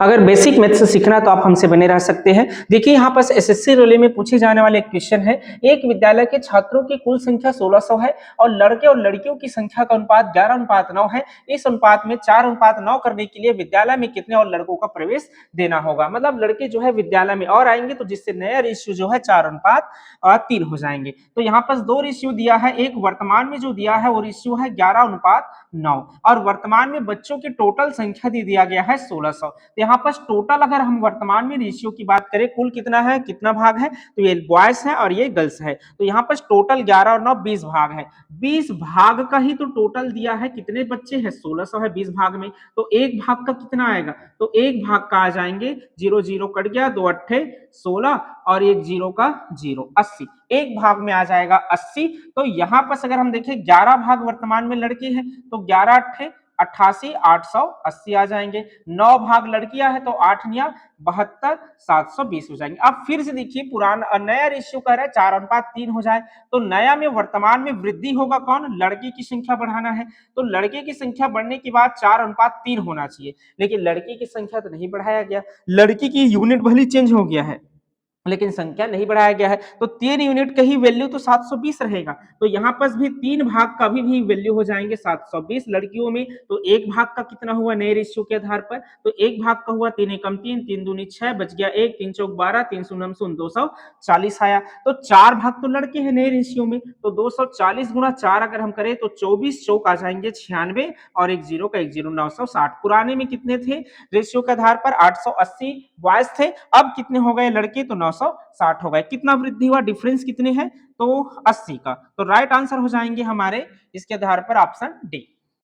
अगर basic maths सीखना तो आप हमसे बने रह सकते हैं। देखिए यहाँ पर एसएससी रेलवे में पूछे जाने वाले एक क्वेश्चन है। एक विद्यालय के छात्रों की कुल संख्या 1600 है और लड़के और लड़कियों की संख्या का अनुपात 11:9 है। इस अनुपात में 4:9 करने के लिए विद्यालय में कितने और लड़कों का प्रवेश देना होगा। मतलब लड़के जो है विद्यालय में और आएंगे तो जिससे नया रेशियो जो है 4:3 हो जाएंगे। तो यहाँ पर 2 रेशियो दिया है। एक वर्तमान में जो दिया है वो रेशियो है 11:9 और वर्तमान में बच्चों की टोटल संख्या दे दिया गया है 1600। यहाँ पर टोटल अगर हम वर्तमान में रेशियो की बात करें, कुल कितना है, कितना भाग है, तो ये बॉयज है और ये गर्ल्स है। तो यहाँ पर टोटल 11 और 9 20 भाग है। 20 भाग का ही तो टोटल दिया है। कितने बच्चे हैं, 1600 है 20 भाग में। तो एक भाग का कितना आएगा, तो एक भाग का आ जाएंगे 0 0 कट गया, 2 अट्ठे 16 और एक 0 का 0 80। एक भाग में आ जाएगा 80। तो यहाँ पर अगर हम देखें 11 भाग वर्तमान में लड़के हैं तो 11 अट्ठे 88 880 आ जाएंगे। 9 भाग लड़कियां हैं तो 8 निया 72 720 हो जाएंगे। अब फिर से देखिए पुराना नया रेशियो कह रहा है 4:3 हो जाए। तो नया में वर्तमान में वृद्धि होगा कौन, लड़के की संख्या बढ़ाना है। तो लड़के की संख्या बढ़ने के बाद 4:3 होना चाहिए, लेकिन लड़की की संख्या तो नहीं बढ़ाया गया। लड़की की यूनिट भले चेंज हो गया है लेकिन संख्या नहीं बढ़ाया गया है। तो 3 यूनिट का ही वैल्यू तो 720 रहेगा। तो यहाँ पर भी 3 भाग का भी वैल्यू हो जाएंगे 720 लड़कियों में। तो एक भाग का कितना हुआ नए रेशियो के आधार पर, तो एक भाग का हुआ 3 एकम 3 3 दूनी 6 बच गया 1 3 चौक 12 3 शून्य 240 आया। तो 4 भाग तो लड़के हैं नए रेशियो में। तो 240 गुणा 4 अगर हम करें तो 24 चौक आ जाएंगे 96 और एक 0 का 1 0 960। पुराने में कितने थे रेशियो के आधार पर, 880 बॉयज थे। अब कितने हो गए लड़के, तो 960 हो गए। कितना वृद्धि हुआ, डिफरेंस कितने हैं, तो 80 का। तो राइट आंसर हो जाएंगे हमारे इसके आधार पर ऑप्शन डी।